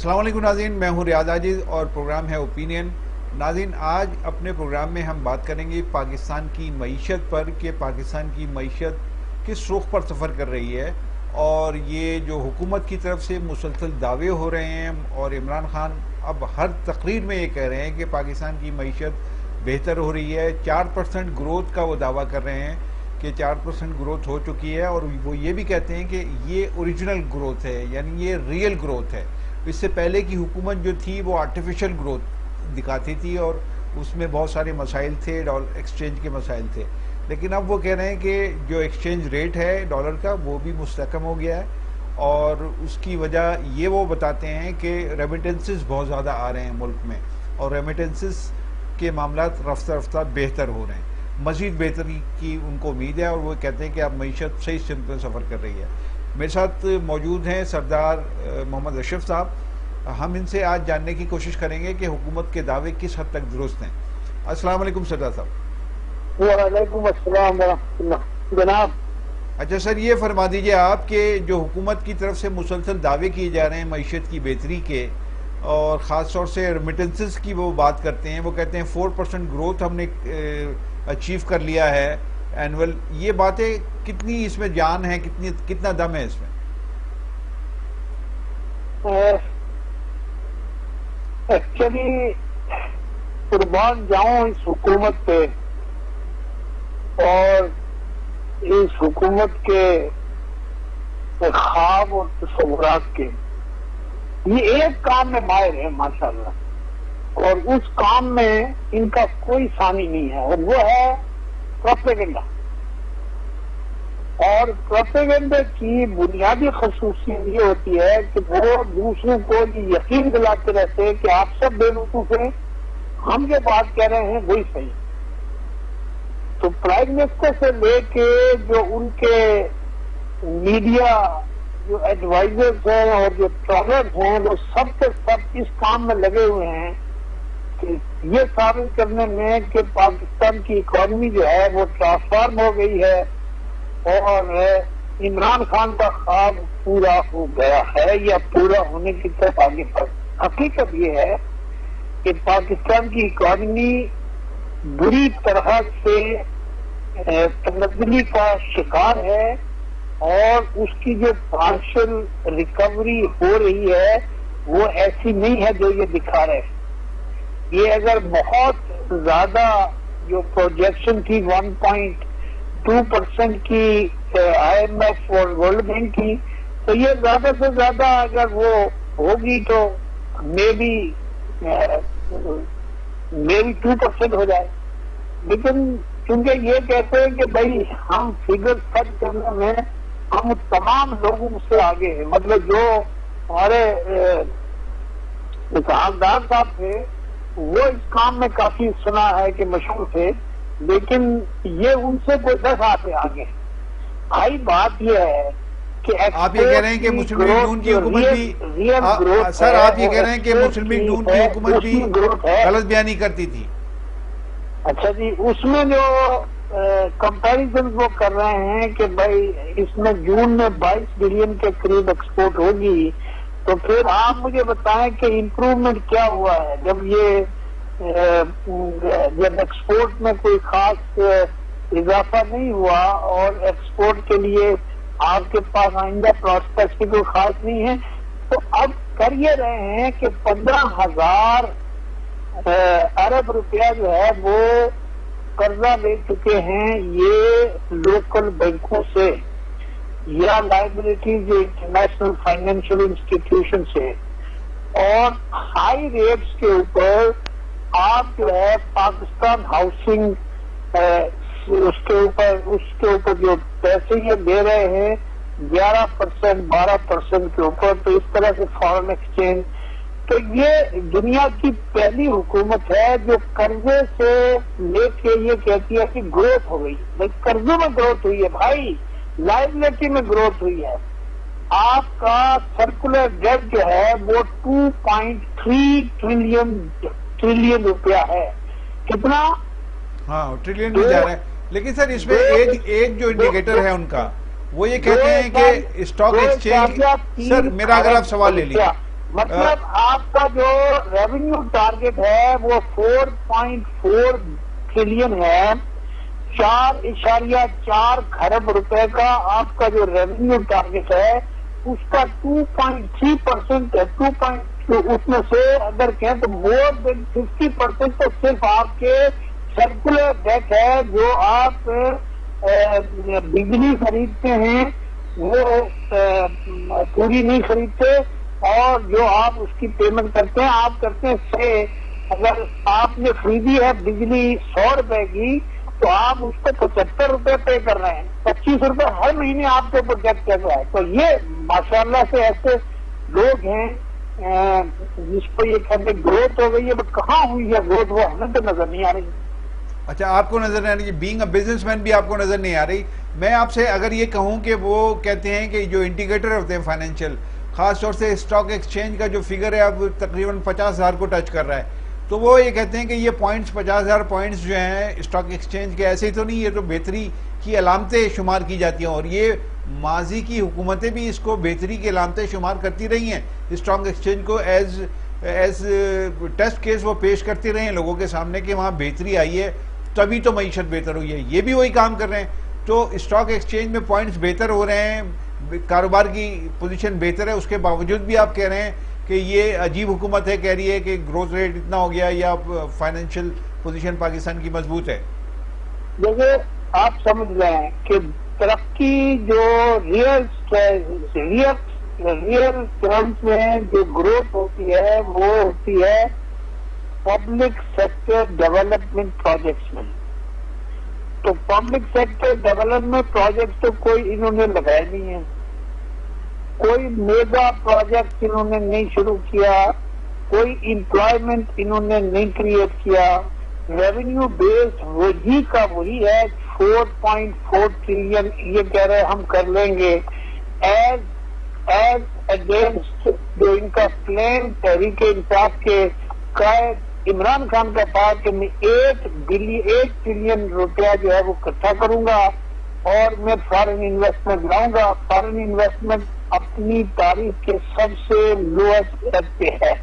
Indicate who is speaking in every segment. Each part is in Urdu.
Speaker 1: السلام علیکم ناظرین، میں ہوں ریاض عاجز اور پروگرام ہے اوپینین۔ ناظرین، آج اپنے پروگرام میں ہم بات کریں گے پاکستان کی معیشت پر کہ پاکستان کی معیشت کس رخ پر سفر کر رہی ہے، اور یہ جو حکومت کی طرف سے مسلسل دعوے ہو رہے ہیں اور عمران خان اب ہر تقریر میں یہ کہہ رہے ہیں کہ پاکستان کی معیشت بہتر ہو رہی ہے۔ 4% گروتھ کا وہ دعویٰ کر رہے ہیں کہ 4% گروتھ ہو چکی ہے، اور وہ یہ بھی کہتے ہیں کہ یہ اوریجنل گروتھ ہے، یعنی یہ ریئل گروتھ ہے۔ اس سے پہلے کی حکومت جو تھی وہ آرٹیفیشل گروتھ دکھاتی تھی اور اس میں بہت سارے مسائل تھے، ایکسچینج کے مسائل تھے، لیکن اب وہ کہہ رہے ہیں کہ جو ایکسچینج ریٹ ہے ڈالر کا وہ بھی مستحکم ہو گیا ہے، اور اس کی وجہ یہ وہ بتاتے ہیں کہ ریمیٹنسز بہت زیادہ آ رہے ہیں ملک میں، اور ریمیٹنسز کے معاملات رفتہ رفتہ بہتر ہو رہے ہیں، مزید بہتری کی ان کو امید ہے، اور وہ کہتے ہیں کہ اب معیشت صحیح سمت میں سفر کر رہی ہے۔ میرے ساتھ موجود ہیں سردار محمد اشرف صاحب۔ ہم ان سے آج جاننے کی کوشش کریں گے کہ حکومت کے دعوے کس حد تک درست ہیں۔ السلام علیکم سردار صاحب۔
Speaker 2: وعلیکم السلام ورحمۃ اللہ جناب۔
Speaker 1: اچھا سر، یہ فرما دیجئے آپ کہ جو حکومت کی طرف سے مسلسل دعوے کیے جا رہے ہیں معیشت کی بہتری کے، اور خاص طور سے ریمیٹنسز کی وہ بات کرتے ہیں، وہ کہتے ہیں 4% گروتھ ہم نے اچیو کر لیا ہے اینول، یہ باتیں کتنی اس میں جان ہے، کتنا دم ہے اس میں؟
Speaker 2: ایکچولی قربان جاؤں اس حکومت پہ اور اس حکومت کے خواب اور تصورات کے۔ یہ ایک کام میں ماہر ہے ماشاءاللہ، اور اس کام میں ان کا کوئی ثانی نہیں ہے، اور وہ ہے پروپیگنڈا۔ اور پروپیگنڈا کی بنیادی خصوصیت یہ ہوتی ہے کہ وہ دوسروں کو یہ یقین دلاتے رہتے ہیں کہ آپ سب بے وقوف ہیں، ہم جو بات کہہ رہے ہیں وہی صحیح۔ تو پرائم منسٹر سے لے کے جو ان کے میڈیا جو ایڈوائزرز ہیں اور جو ٹرالرز ہیں، وہ سب کے سب اس کام میں لگے ہوئے ہیں کہ یہ ثابت کرنے میں کہ پاکستان کی اکانومی جو ہے وہ ٹرانسفارم ہو گئی ہے اور عمران خان کا خواب پورا ہو گیا ہے یا پورا ہونے کی طرف آگے بڑھ۔ حقیقت یہ ہے کہ پاکستان کی اکانومی بری طرح سے تبدیلی کا شکار ہے، اور اس کی جو پارشل ریکوری ہو رہی ہے وہ ایسی نہیں ہے جو یہ دکھا رہے۔ یہ اگر بہت زیادہ جو پروجیکشن تھی 1.2% کی آئی ایم ایف اور ورلڈ بینک کی، تو یہ زیادہ سے زیادہ اگر وہ ہوگی تو مے بی 2% ہو جائے۔ لیکن کیونکہ یہ کہتے ہیں کہ بھائی ہم فگر سیٹ کرنے میں ہم تمام لوگوں سے آگے ہیں، مطلب جو ہمارے اسحاقدار صاحب تھے وہ اس کام میں کافی سنا ہے کہ مشہور تھے، لیکن یہ ان سے کوئی 10 ہاتھ آگے۔ آئی بات یہ ہے کہ
Speaker 1: آپ یہ کہہ رہے ہیں کہ مسلم لیگ نون کی حکومت بھی سر آپ یہ کہہ رہے ہیں کہ مسلم لیگ نون کی حکومت بھی غلط بیانی کرتی تھی؟
Speaker 2: اچھا جی، اس میں جو کمپیریزن وہ کر رہے ہیں کہ بھائی اس میں جون میں 22 بلین کے قریب ایکسپورٹ ہوگی، تو پھر آپ مجھے بتائیں کہ امپروومنٹ کیا ہوا ہے جب ایکسپورٹ میں کوئی خاص اضافہ نہیں ہوا، اور ایکسپورٹ کے لیے آپ کے پاس آئندہ پراسپیکٹس کی کوئی خاص نہیں ہے، تو اب کر یہ رہے ہیں کہ 15,000 ارب روپیہ جو ہے وہ قرضہ لے چکے ہیں یہ لوکل بینکوں سے یا لائبلٹیز انٹرنیشنل فائنینشیل انسٹیٹیوشن سے، اور ہائی ریٹس کے اوپر آپ جو ہے پاکستان ہاؤسنگ اس کے اوپر جو پیسے یہ دے رہے ہیں 11% 12% کے اوپر، تو اس طرح سے فارن ایکسچینج، تو یہ دنیا کی پہلی حکومت ہے جو قرضے سے لے کے یہ کہتی ہے کہ گروتھ ہو گئی۔ بھائی قرضوں میں گروتھ ہوئی ہے، بھائی لائبلٹی میں گروتھ ہوئی ہے۔ آپ کا سرکولر ڈیٹ جو ہے وہ 2.3 ٹریلین روپیہ ہے۔ کتنا؟
Speaker 1: ہاں ٹریلین بھی جا رہا ہے، لیکن سر اس میں ایک جو انڈیکیٹر ہے ان کا وہ یہ کہتے ہیں کہ اسٹاک ایکسچینج، سر میرا اگر آپ سوال لے لیجیے،
Speaker 2: مطلب آپ کا جو ریونیو ٹارگٹ ہے وہ 4.4 ٹریلین ہے، 4.4 کھرب روپے کا آپ کا جو ریونیو ٹارگٹ ہے، اس کا 2.3% ہے، اس میں سے اگر کہیں تو مور دین 50% تو صرف آپ کے سرکولر ڈیٹ ہے جو آپ بجلی خریدتے ہیں وہ پوری نہیں خریدتے، اور جو آپ اس کی پیمنٹ کرتے ہیں آپ کرتے ہیں سے اگر آپ نے خریدی ہے بجلی 100 روپے کی تو آپ اس کو 75 روپے پے کر رہے ہیں، 25 روپے ہر مہینے آپ کے اوپر ڈیٹ کر رہا ہے. تو یہ ماشاءاللہ سے ایسے لوگ ہیں جس کو یہ کہتے ہیں گروتھ ہو گئی ہے، بٹ کہاں ہوئی ہے گروتھ وہ ہمیں تو نظر نہیں آ رہی.
Speaker 1: اچھا، آپ کو نظر نہیں آ رہی، بینگ اے بزنس مین بھی آپ کو نظر نہیں آ رہی. میں آپ سے اگر یہ کہوں کہ وہ کہتے ہیں کہ جو انڈیکیٹر ہوتے ہیں فائنینشیل، خاص طور سے اسٹاک ایکسچینج کا جو فگر ہے اب تقریباً 50,000 کو ٹچ کر رہا ہے، تو وہ یہ کہتے ہیں کہ یہ پوائنٹس 50,000 پوائنٹس جو ہیں اسٹاک ایکسچینج کے ایسے ہی تو نہیں، یہ تو بہتری کی علامتیں شمار کی جاتی ہیں، اور یہ ماضی کی حکومتیں بھی اس کو بہتری کی علامتیں شمار کرتی رہی ہیں. اسٹاک ایکسچینج کو ایز ٹیسٹ کیس وہ پیش کرتے رہے ہیں لوگوں کے سامنے کہ وہاں بہتری آئی ہے تبھی تو معیشت بہتر ہوئی ہے. یہ بھی وہی کام کر رہے ہیں. تو اسٹاک ایکسچینج میں پوائنٹس بہتر ہو رہے ہیں، کاروبار کی پوزیشن بہتر ہے، اس کے باوجود بھی آپ کہہ رہے ہیں کہ یہ عجیب حکومت ہے، کہہ رہی ہے کہ گروتھ ریٹ اتنا ہو گیا یا فائنینشیل پوزیشن پاکستان کی مضبوط ہے.
Speaker 2: جیسے آپ سمجھ رہے ہیں کہ ترقی جو ریئل ٹرمز میں جو گروتھ ہوتی ہے وہ ہوتی ہے پبلک سیکٹر ڈیولپمنٹ پروجیکٹس میں. تو پبلک سیکٹر ڈیولپمنٹ پروجیکٹس تو کوئی انہوں نے لگائے نہیں ہیں، کوئی میگا پروجیکٹ انہوں نے نہیں شروع کیا، کوئی امپلائمنٹ انہوں نے نہیں کریٹ کیا. ریونیو بیس وہی کا وہی ہے، 4.4 ٹریلین یہ کہہ رہے ہم کر لیں گے ایز اگینسٹ جو ان کا پلان تحریک انصاف کے قائد عمران خان کا تھا کہ میں 1 ٹریلین روپیہ جو ہے وہ اکٹھا کروں گا اور میں فارن انویسٹمنٹ لاؤں گا. فارن انویسٹمنٹ اپنی تاریخ کے سب سے لوئسٹ لیول پہ ہے.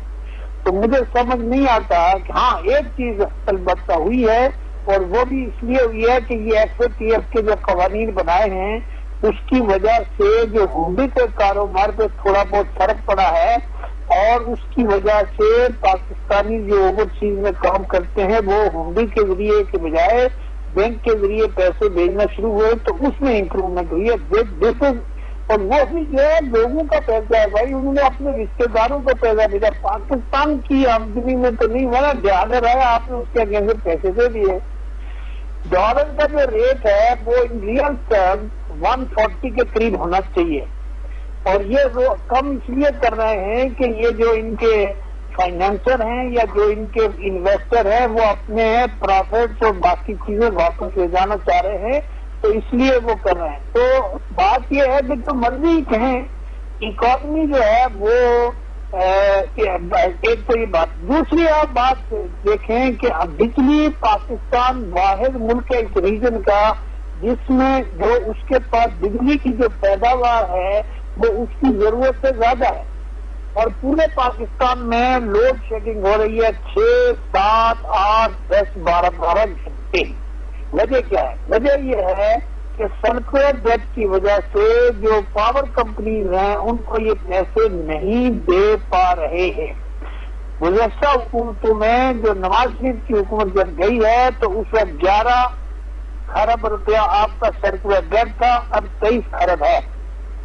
Speaker 2: تو مجھے سمجھ نہیں آتا کہ ہاں ایک چیز البتہ ہوئی ہے، اور وہ بھی اس لیے ہوئی ہے کہ یہ FATF کے جو قوانین بنائے ہیں اس کی وجہ سے جو ہنڈی کے کاروبار پہ تھوڑا بہت فرق پڑا ہے، اور اس کی وجہ سے پاکستانی جو اوورسیز میں کام کرتے ہیں وہ ہنڈی کے ذریعے کے بجائے بینک کے ذریعے پیسے بھیجنا شروع ہوئے، تو اس میں امپروومنٹ ہوئی ہے. اور وہ بھی جو ہے لوگوں کا پیسہ ہے بھائی، انہوں نے اپنے رشتے داروں کو پیسہ بھیجا، پاکستان کی آمدنی میں تو نہیں ہوا. ڈالر ہے آپ نے اس کے اگینسٹ پیسے دے دیے. ڈالر کا جو ریٹ ہے وہ ریئل ٹرم 140 کے قریب ہونا چاہیے، اور یہ وہ کم اس لیے کر رہے ہیں کہ یہ جو ان کے فائنینسر ہیں یا جو ان کے انویسٹر ہیں وہ اپنے پروفٹس اور باقی چیزیں واپس لے جانا چاہ رہے ہیں، تو اس لیے وہ کر رہے ہیں. تو بات یہ ہے کہ جو مرضی کہیں اکانومی جو ہے وہ ایک تو یہ بات. دوسری آپ بات دیکھیں کہ بجلی پاکستان واحد ملک ہے اس ریجن کا جس میں جو اس کے پاس بجلی کی جو پیداوار ہے وہ اس کی ضرورت سے زیادہ ہے، اور پورے پاکستان میں لوڈ شیڈنگ ہو رہی ہے 6، 7، 8، 10، 12 گھنٹے. وجہ کیا ہے؟ وجہ یہ ہے کہ سرکولر ڈیٹ کی وجہ سے جو پاور کمپنیز ہیں ان کو یہ پیسے نہیں دے پا رہے ہیں. گزشتہ حکومتوں میں جو نواز شریف کی حکومت جب گئی ہے تو اس وقت 11 کھرب روپیہ آپ کا سرکولر ڈیٹ تھا، اب 23 کھرب ہے.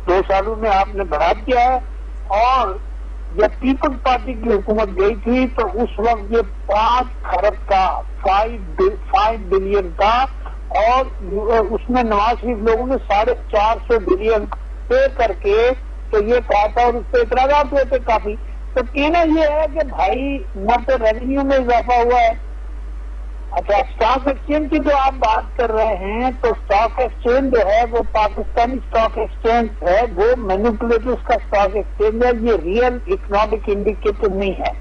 Speaker 2: 2 سالوں میں آپ نے بڑھا دیا ہے. اور جب پیپلز پارٹی کی حکومت گئی تھی تو اس وقت یہ 5 کھرب کا 5 بلین تھا، اور اس میں نواز شریف لوگوں نے 450 بلین پے کر کے تو یہ کہا تھا، اور اس پہ اعتراضات ہوئے تھے کافی. تو کہنا یہ ہے کہ بھائی نہ تو ریونیو میں اضافہ ہوا ہے. اچھا، اسٹاک ایکسچینج کی جو آپ بات کر رہے ہیں تو اسٹاک ایکسچینج جو ہے وہ پاکستانی اسٹاک ایکسچینج ہے، وہ مینیپولیٹرز کا اسٹاک ایکسچینج ہے. یہ ریئل اکنامک انڈیکیٹر نہیں ہے،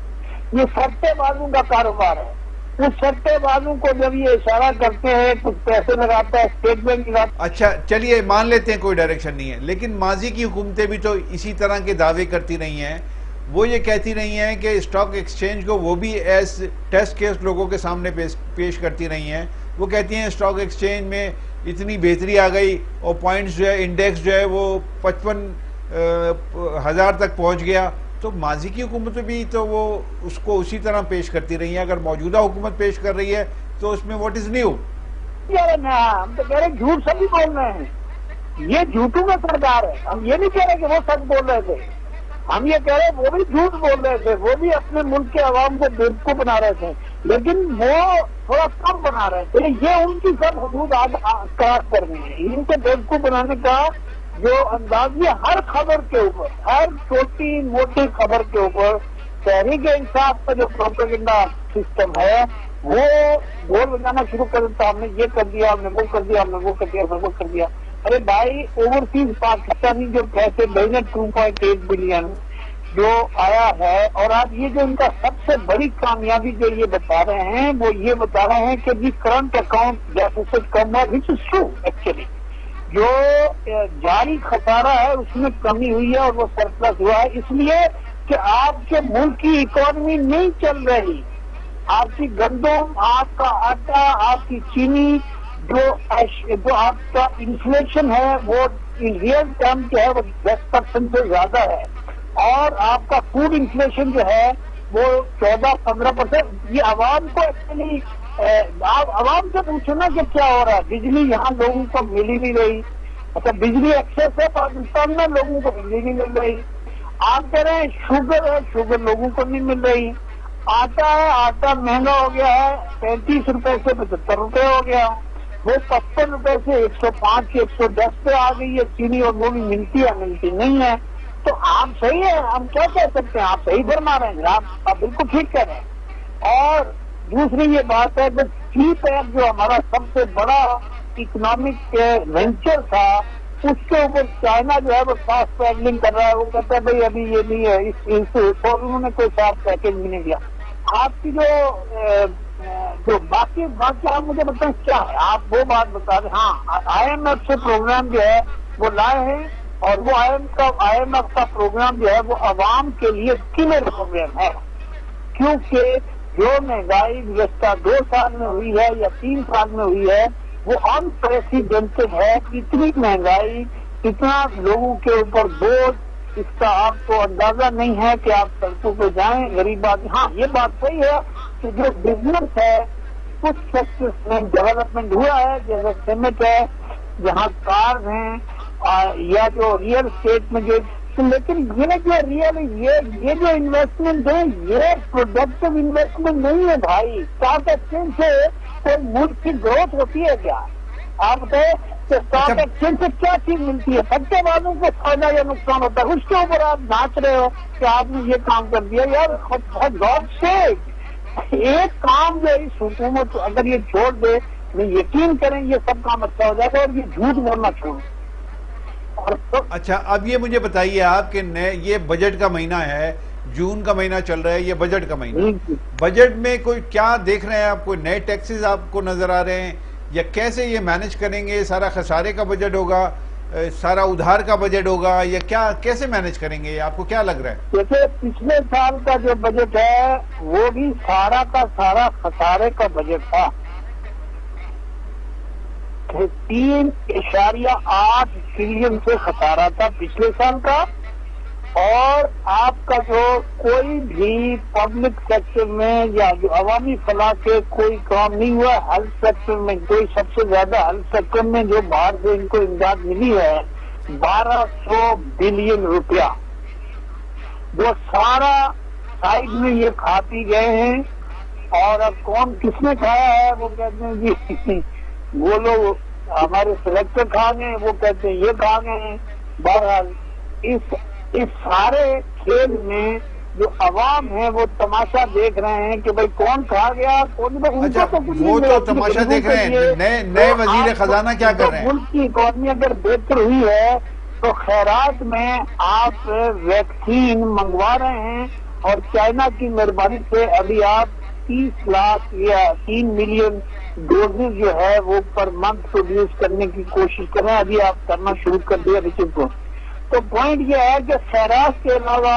Speaker 2: یہ سٹے بازوں کا کاروبار ہے. اس سٹے بازوں کو جب یہ اشارہ کرتے ہیں کچھ پیسے لگاتا ہے اسٹیٹ بینک لگاتا ہے.
Speaker 1: اچھا چلیے مان لیتے ہیں کوئی ڈائریکشن نہیں ہے، لیکن ماضی کی حکومتیں بھی تو اسی طرح کے دعوے کرتی رہی ہیں. وہ یہ کہتی رہی ہیں کہ اسٹاک ایکسچینج کو وہ بھی ایز ٹیسٹ کیس لوگوں کے سامنے پیش کرتی رہی ہیں. وہ کہتی ہیں اسٹاک ایکسچینج میں اتنی بہتری آ گئی اور پوائنٹس جو ہے انڈیکس جو ہے وہ 55,000 تک پہنچ گیا. تو ماضی کی حکومتیں بھی تو وہ اس کو اسی طرح پیش کرتی رہی ہیں. اگر موجودہ حکومت پیش کر رہی ہے تو اس میں واٹ از نیو؟
Speaker 2: ہم تو کہہ رہے جھوٹ سبھی بول رہے ہیں, یہ جھوٹوں کا سردار ہے. ہم یہ نہیں کہہ رہے کہ وہ سچ بول رہے تھے, ہم یہ کہہ رہے ہیں وہ بھی جھوٹ بول رہے تھے, وہ بھی اپنے ملک کے عوام کو بیوقوف بنا رہے تھے, لیکن وہ تھوڑا کم بنا رہے تھے. یہ ان کی سب حدود کراس کر رہے ہیں. ان کو بیوقوف بنانے کا جو انداز یہ ہر خبر کے اوپر, ہر چھوٹی موٹی خبر کے اوپر تحریک انصاف کا جو پروپیگنڈا سسٹم ہے وہ بول بجانا شروع کر دیتا, ہم نے یہ کر دیا, ہم نے وہ کر دیا, ہم نے وہ کر دیا, ہم نے وہ کر دیا. ارے بھائی, اوورسیز پاکستانی جو پیسے بھیجے 2.8 بلین جو آیا ہے, اور آج یہ جو ان کا سب سے بڑی کامیابی جو یہ بتا رہے ہیں وہ یہ بتا رہے ہیں کہ جی کرنٹ اکاؤنٹ ڈیفیسٹ کم ہے, وچ از ٹرو ایکچولی. جو جاری خسارہ ہے اس میں کمی ہوئی ہے اور وہ سرپلس ہوا ہے, اس لیے کہ آپ کے ملک کی اکانومی نہیں چل رہی. آپ کی گندم, آپ کا آٹا, آپ کی چینی, جو آپ کا انفلیشن ہے وہ ریئل ٹرم جو ہے وہ 10% سے زیادہ ہے, اور آپ کا فوڈ انفلیشن جو ہے وہ 14-15%. یہ عوام کو ایکچولی آپ عوام سے پوچھو نا کہ کیا ہو رہا ہے. بجلی یہاں لوگوں کو مل ہی نہیں رہی. اچھا, بجلی ایکسیس ہے پاکستان میں, لوگوں کو بجلی نہیں مل رہی. آپ کہہ رہے ہیں شوگر ہے, شوگر لوگوں کو نہیں مل رہی. آٹا ہے, آٹا مہنگا ہو گیا ہے, 35 روپے سے 75 روپے ہو گیا. وہ 55 روپے سے 105 سے 110 پہ آ گئی ہے چینی, اور وہ بھی ملتی ہے, ملتی نہیں ہے. تو آپ صحیح ہے, ہم کیا کہہ سکتے ہیں, آپ صحیح فرما رہے ہیں, آپ بالکل ٹھیک کہہ رہے ہیں. اور دوسری یہ بات ہے کہ سی پیک جو ہمارا سب سے بڑا اکنامک وینچر تھا, اس کے اوپر چائنا جو ہے وہ فاسٹ پیڈلنگ کر رہا ہے. وہ کہتا ہے بھائی ابھی یہ نہیں ہے, انہوں نے کوئی فاسٹ پیکج بھی نہیں دیا. آپ کی جو باقی آپ مجھے بتائیں کیا ہے, آپ وہ بات بتا دیں. ہاں, آئی ایم ایف سے پروگرام جو ہے وہ لائے ہیں, اور وہ آئی ایم ایف کا پروگرام جو ہے وہ عوام کے لیے کلر پروگرام ہے, کیونکہ جو مہنگائی گزشتہ 2 سال میں ہوئی ہے یا 3 سال میں ہوئی ہے وہ انپریسیڈنٹڈ ہے. اتنی مہنگائی, اتنا لوگوں کے اوپر بوجھ, اس کا آپ کو اندازہ نہیں ہے کہ آپ سڑکوں پہ جائیں. غریب آدمی, ہاں یہ بات صحیح ہے کہ جو بزنس ہے کچھ سیکٹرز میں ڈیولپمنٹ ہوا ہے, جیسے سیمنٹ ہے, جہاں کارز ہیں, یا جو ریئل اسٹیٹ میں جو, لیکن یہ جو انویسٹمنٹ ہے یہ پروڈکٹیو انویسٹمنٹ نہیں ہے بھائی. اسٹاک ایکسچینج سے کوئی ملک کی گروتھ ہوتی ہے کیا؟ آپ بتائیں کہ اسٹاک ایکسچینج سے کیا چیز ملتی ہے؟ سچے والوں کو فائدہ یا نقصان ہوتا ہے, اس کے اوپر آپ ناچ رہے ہو کہ آپ نے یہ کام کر دیا. یار گاڈ سیک, ایک کام جو اس حکومت اگر یہ چھوڑ دے, میں یقین کریں یہ سب کام اچھا ہو جائے گا, اور یہ جھوٹ بولنا چھوڑ.
Speaker 1: اچھا, اب یہ مجھے بتائیے آپ کہ یہ بجٹ کا مہینہ ہے, جون کا مہینہ چل رہا ہے, یہ بجٹ کا مہینہ, بجٹ میں کوئی کیا دیکھ رہے ہیں آپ؟ کوئی نئے ٹیکسز آپ کو نظر آ رہے ہیں, یا کیسے یہ مینج کریں گے؟ سارا خسارے کا بجٹ ہوگا, سارا ادھار کا بجٹ ہوگا, یا کیا کیسے مینج کریں گے؟ آپ کو کیا لگ رہا ہے؟
Speaker 2: جیسے پچھلے سال کا جو بجٹ ہے وہ بھی سارا کا سارا خسارے کا بجٹ تھا. 3.8 ٹریلین سے خسارہ تھا پچھلے سال کا, اور آپ کا جو کوئی بھی پبلک سیکٹر میں یا جو عوامی فلاح کے کوئی کام نہیں ہوا. ہیلتھ سیکٹر میں کوئی سب سے زیادہ ہیلتھ سیکٹر میں جو باہر سے ان کو امداد ملی ہے 1200 بلین روپیہ, جو سارا سائڈ میں یہ کھا پی گئے ہیں. اور اب کون کس نے کھایا ہے وہ کہتے ہیں جی وہ لوگ ہمارے سلیکٹر کھا گئے, وہ کہتے ہیں یہ کھا گئے ہیں. بہرحال اس سارے کھیل میں جو عوام ہے وہ تماشا دیکھ رہے ہیں کہ بھائی کون کھا گیا کون.
Speaker 1: اچھا, وہ تو تماشا دیکھ رہے ہیں, نئے وزیر خزانہ کیا کر رہے ہیں؟
Speaker 2: ملک کی اکانومی اگر بہتر ہوئی ہے تو خیرات میں آپ ویکسین منگوا رہے ہیں, اور چائنا کی مہربانی سے ابھی آپ 30 لاکھ یا 3 ملین ڈوزز جو ہے وہ پر منتھ پروڈیوس کرنے کی کوشش کر رہے ہیں. ابھی آپ کرنا شروع کر دیا رچن کو. تو پوائنٹ یہ ہے کہ خیرات کے علاوہ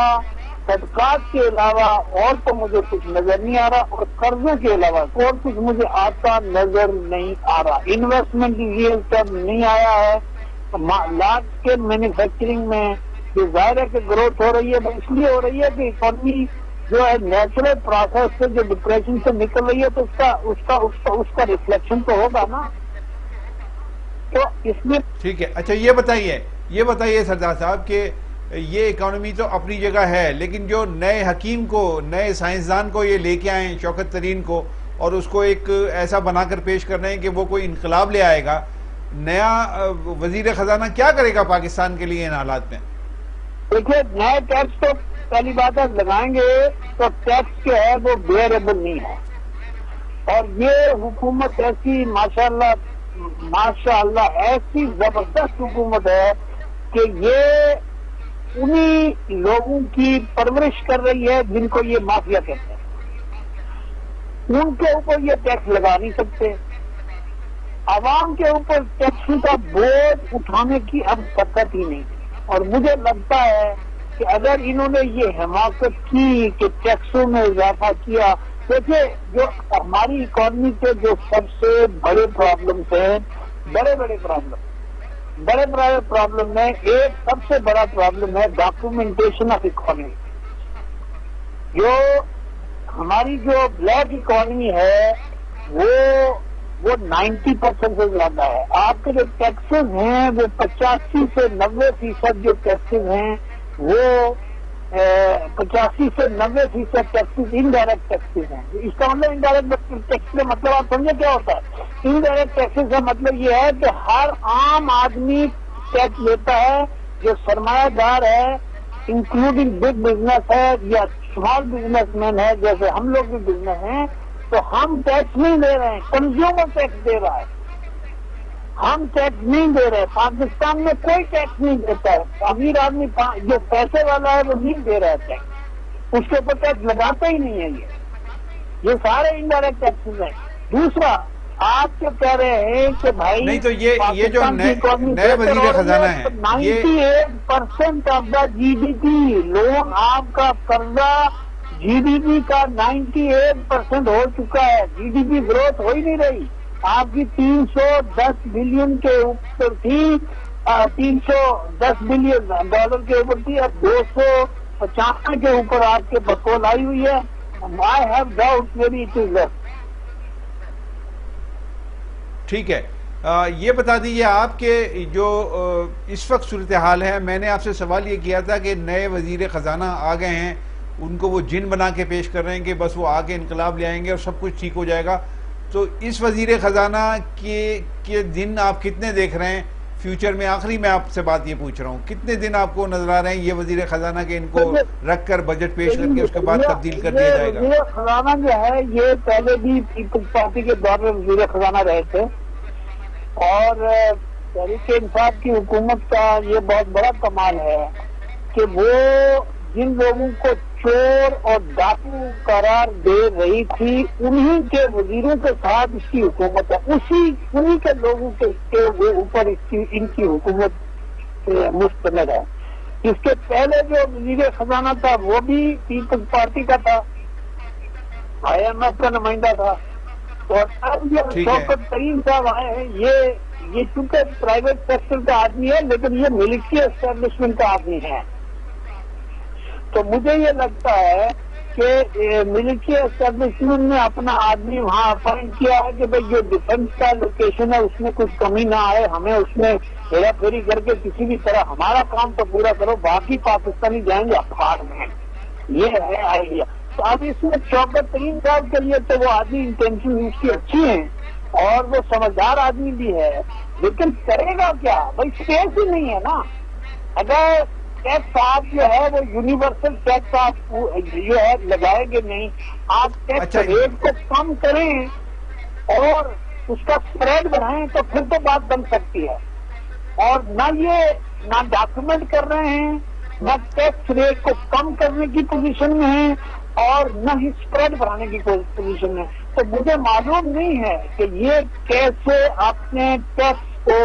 Speaker 2: صدقات کے علاوہ اور تو مجھے کچھ نظر نہیں آ رہا، اور قرضوں کے علاوہ اور کچھ مجھے آتا نظر نہیں آ رہا. انویسٹمنٹ ریئل ٹرم نہیں آیا ہے. لارج اسکیل مینوفیکچرنگ میں جو ظاہر ہے کہ گروتھ ہو رہی ہے، وہ اس لیے ہو رہی ہے کہ اکانومی جو ہے نیچرل پروسیس سے جو ڈپریشن سے نکل رہی ہے، تو اس کا ریفلیکشن تو ہوگا نا. تو اس لیے
Speaker 1: ٹھیک ہے. اچھا یہ بتائیے سردار صاحب کہ یہ اکانومی تو اپنی جگہ ہے، لیکن جو نئے حکیم کو، نئے سائنسدان کو یہ لے کے آئے شوکت ترین کو، اور اس کو ایک ایسا بنا کر پیش کر رہے ہیں کہ وہ کوئی انقلاب لے آئے گا، نیا وزیر خزانہ کیا کرے گا پاکستان کے لیے ان حالات میں؟
Speaker 2: دیکھیے، نئے ٹیکس تو پہلی بات ہے لگائیں گے تو ٹیکس جو ہے وہ بیئربل نہیں ہے. اور یہ حکومت ایسی ماشاءاللہ ایسی زبردست حکومت ہے کہ یہ انہی لوگوں کی پرورش کر رہی ہے جن کو یہ مافیا کہتے ہیں. ان کے اوپر یہ ٹیکس لگا نہیں سکتے. عوام کے اوپر ٹیکس کا بوجھ اٹھانے کی اب طاقت ہی نہیں. اور مجھے لگتا ہے کہ اگر انہوں نے یہ حماقت کی کہ ٹیکسوں میں اضافہ کیا، دیکھیے جو ہماری اکانومی کے جو سب سے بڑے پرابلمس ہیں، بڑے پرابلم میں ایک سب سے بڑا پرابلم ہے ڈاکومنٹیشن آف اکانومی. جو ہماری جو بلیک اکانومی ہے وہ 90% سے زیادہ ہے. آپ کے جو ٹیکسز ہیں وہ 85 سے 90% جو ٹیکسز ہیں وہ 85 سے 90% ٹیکسز انڈائریکٹ ٹیکسز ہیں. اس کا مطلب انڈائریکٹ ٹیکس کا مطلب آپ سمجھے کیا ہوتا ہے؟ انڈائریکٹ ٹیکسز کا مطلب یہ ہے کہ ہر عام آدمی ٹیکس لیتا ہے. جو سرمایہ دار ہے، انکلوڈنگ بگ بزنس ہے یا اسمال بزنس مین ہے، جیسے ہم لوگ بھی بزنس ہیں، تو ہم ٹیکس نہیں دے رہے ہیں، کنزیومر ٹیکس دے رہا ہے. ہم ٹیکس نہیں دے رہے. پاکستان میں کوئی ٹیکس نہیں دیتا ہے. امیر آدمی جو پیسے والا ہے وہ نہیں دے رہا ہے ٹیکس، اس کے اوپر ٹیکس لگاتا ہی نہیں ہے. یہ سارے انڈائریکٹ ٹیکسز ہیں. دوسرا، آپ جو کہہ رہے ہیں کہ بھائی
Speaker 1: نہیں تو یہ جو نئے وزیر خزانہ ہیں،
Speaker 2: 98% of the G D P loan, آپ کا قرضہ جی ڈی پی کا 98% ہو چکا ہے. جی ڈی پی گروتھ ہو ہی نہیں رہی. آپ کی 310 بلین کے اوپر تھی، 310 بلین ڈالر کے اوپر تھی، اب 295 کے اوپر آپ کے بقول آئی ہوئی ہے. I have doubt maybe it is less.
Speaker 1: ٹھیک ہے. یہ بتا دیجیے آپ کے جو اس وقت صورتحال ہے، میں نے آپ سے سوال یہ کیا تھا کہ نئے وزیر خزانہ آ گئے ہیں، ان کو وہ جن بنا کے پیش کر رہے ہیں کہ بس وہ آ کے انقلاب لے آئیں گے اور سب کچھ ٹھیک ہو جائے گا. تو اس وزیر خزانہ کے دن آپ کتنے دیکھ رہے ہیں فیوچر میں؟ آخری میں آپ سے بات یہ پوچھ رہا ہوں، کتنے دن آپ کو نظر آ رہے ہیں یہ وزیر خزانہ کے ان کو رکھ کر بجٹ پیش کر کے اس کے بعد تبدیل کر دیا جائے گا؟
Speaker 2: وزیر خزانہ جو ہے یہ پہلے بھی پیپلز پارٹی کے دور میں وزیر خزانہ رہے تھے، اور تحریک انصاف کی حکومت کا یہ بہت بڑا کمال ہے کہ وہ جن لوگوں کو چور اور ڈاکو قرار دے رہی تھی انہی کے وزیروں کے ساتھ اس کی حکومت ہے. انہی کے لوگوں کے اوپر ان کی حکومت مشتمل ہے. اس کے پہلے جو وزیر خزانہ تھا وہ بھی پیپلز پارٹی کا تھا، آئی ایم ایف کا نمائندہ تھا. اور اب یہ شوکت ترین صاحب آئے ہیں، یہ چونکہ پرائیویٹ سیکٹر کا آدمی ہے لیکن یہ ملٹری اسٹیبلشمنٹ کا آدمی ہے. تو مجھے یہ لگتا ہے کہ ملٹری اسٹیبلشمنٹ نے اپنا آدمی وہاں اپوائنٹ کیا ہے کہ بھائی جو ڈیفنس کا لوکیشن ہے اس میں کچھ کمی نہ آئے، ہمیں اس میں ہیرا پھیری کر کے کسی بھی طرح ہمارا کام تو پورا کرو، باقی پاکستانی جائیں گے اخبار میں. یہ ہے آئیڈیا. تو اب اس میں شوکت ترین صاحب کے لیے تو وہ آدمی انٹینشن اس کی اچھی ہیں اور وہ سمجھدار آدمی بھی ہے، لیکن کرے گا کیا؟ بھائی اسپیس ہی نہیں ہے نا. اگر ٹیکس آپ جو ہے وہ یونیورسل ٹیکس آپ جو ہے لگائیں گے نہیں، آپ ٹیکس ریٹ کو کم کریں اور اس کا اسپریڈ بڑھائیں تو پھر تو بات بن سکتی ہے. اور نہ ڈاکومنٹ کر رہے ہیں، نہ ٹیکس ریٹ کو کم کرنے کی پوزیشن میں ہیں اور نہ ہی اسپریڈ بڑھانے کی پوزیشن میں. تو مجھے معلوم نہیں ہے کہ یہ کیسے اپنے ٹیکس کو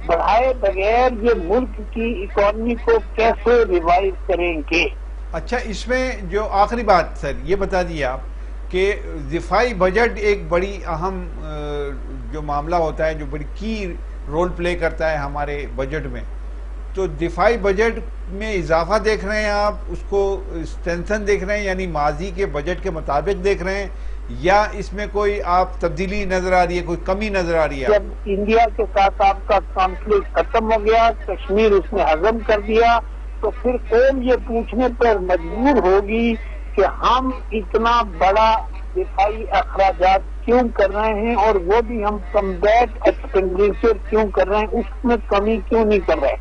Speaker 2: بڑھائے بغیر یہ ملک کی اکانومی کو کیسے ریوائو کریں گے.
Speaker 1: اچھا، اس میں جو آخری بات سر یہ بتا دیے آپ کہ دفاعی بجٹ ایک بڑی اہم جو معاملہ ہوتا ہے، جو بڑی کی رول پلے کرتا ہے ہمارے بجٹ میں، تو دفاعی بجٹ میں اضافہ دیکھ رہے ہیں آپ، اس کو اسٹینشن دیکھ رہے ہیں، یعنی ماضی کے بجٹ کے مطابق دیکھ رہے ہیں، یا اس میں کوئی آپ تبدیلی نظر آ رہی ہے، کوئی کمی نظر آ رہی ہے؟
Speaker 2: جب انڈیا کے ساتھ آپ کا کانفلکٹ ختم ہو گیا، کشمیر اس نے ہضم کر دیا، تو پھر قوم یہ پوچھنے پر مجبور ہوگی کہ ہم اتنا بڑا دفاعی اخراجات کیوں کر رہے ہیں، اور وہ بھی ہم کمبیٹ ایکسپینڈیچر کیوں کر رہے ہیں، اس میں کمی کیوں نہیں کر رہے۔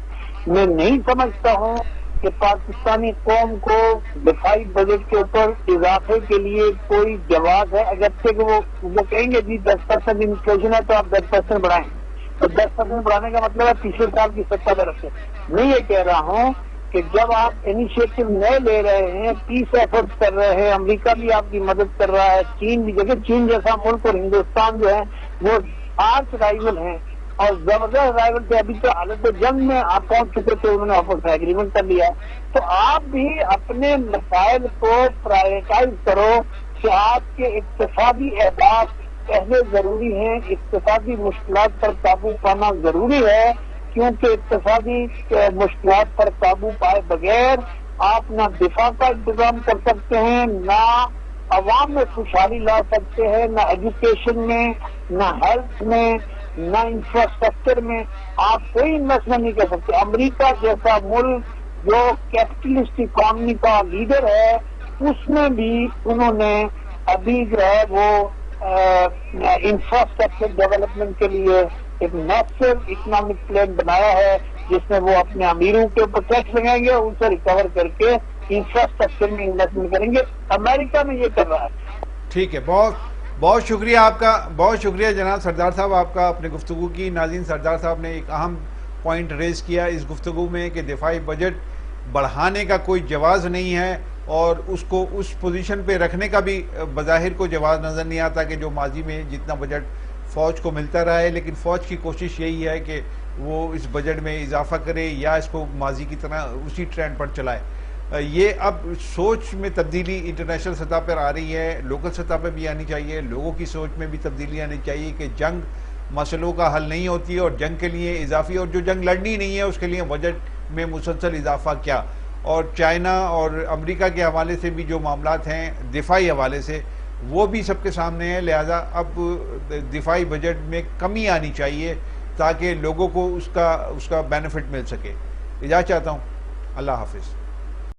Speaker 2: میں نہیں سمجھتا ہوں کہ پاکستانی قوم کو دفاعی بجٹ کے اوپر اضافے کے لیے کوئی جواز ہے، اگرچہ کہ وہ کہیں گے جی 10% انفلیشن ہے تو آپ 10% بڑھائیں، تو 10% بڑھانے کا مطلب ہے پچھلے سال کی سطح پہ رکھیں۔ میں یہ کہہ رہا ہوں کہ جب آپ انیشیٹو نئے لے رہے ہیں، پیس ایفرٹس کر رہے ہیں، امریکہ بھی آپ کی مدد کر رہا ہے، چین بھی، دیکھیں چین جیسا ملک اور ہندوستان جو ہے وہ آرچ رائول ہیں اور زبردست رائول تھے، ابھی تو حالت جنگ میں آپ پہنچ چکے تھے، انہوں نے آپس میں ایگریمنٹ کر لیا ہے۔ تو آپ بھی اپنے مسائل کو پرائیورٹائز کرو کہ آپ کے اقتصادی اہداف پہلے ضروری ہیں، اقتصادی مشکلات پر قابو پانا ضروری ہے، کیونکہ اقتصادی مشکلات پر قابو پائے بغیر آپ نہ دفاع کا انتظام کر سکتے ہیں، نہ عوام میں خوشحالی لا سکتے ہیں، نہ ایجوکیشن میں، نہ ہیلتھ میں، نہ انفراسٹرکچر میں آپ کوئی انویسٹمنٹ نہیں کر سکتے۔ امریکہ جیسا ملک جو کیپٹلسٹ اکانومی کا لیڈر ہے، اس میں بھی انہوں نے ابھی جو ہے وہ انفراسٹرکچر ڈیولپمنٹ کے لیے ایک میسو اکنامک پلان بنایا ہے، جس میں وہ اپنے امیروں کے اوپر ٹیکس لگائیں گے اور ان سے ریکور کر کے انفراسٹرکچر میں انویسٹمنٹ کریں گے۔ امریکہ میں یہ کر رہا ہے۔
Speaker 1: ٹھیک ہے، بہت بہت شکریہ آپ کا، بہت شکریہ جناب سردار صاحب آپ کا اپنے گفتگو کی۔ ناظرین، سردار صاحب نے ایک اہم پوائنٹ ریز کیا اس گفتگو میں کہ دفاعی بجٹ بڑھانے کا کوئی جواز نہیں ہے، اور اس کو اس پوزیشن پہ رکھنے کا بھی بظاہر کو جواز نظر نہیں آتا کہ جو ماضی میں جتنا بجٹ فوج کو ملتا رہا ہے، لیکن فوج کی کوشش یہی ہے کہ وہ اس بجٹ میں اضافہ کرے یا اس کو ماضی کی طرح اسی ٹرینڈ پر چلائے۔ یہ اب سوچ میں تبدیلی انٹرنیشنل سطح پر آ رہی ہے، لوکل سطح پہ بھی آنی چاہیے، لوگوں کی سوچ میں بھی تبدیلی آنی چاہیے کہ جنگ مسئلوں کا حل نہیں ہوتی، اور جنگ کے لیے اضافی، اور جو جنگ لڑنی نہیں ہے اس کے لیے بجٹ میں مسلسل اضافہ کیا۔ اور چائنا اور امریکہ کے حوالے سے بھی جو معاملات ہیں دفاعی حوالے سے، وہ بھی سب کے سامنے ہیں، لہذا اب دفاعی بجٹ میں کمی آنی چاہیے تاکہ لوگوں کو اس کا بینیفٹ مل سکے۔ اجازت چاہتا ہوں، اللہ حافظ۔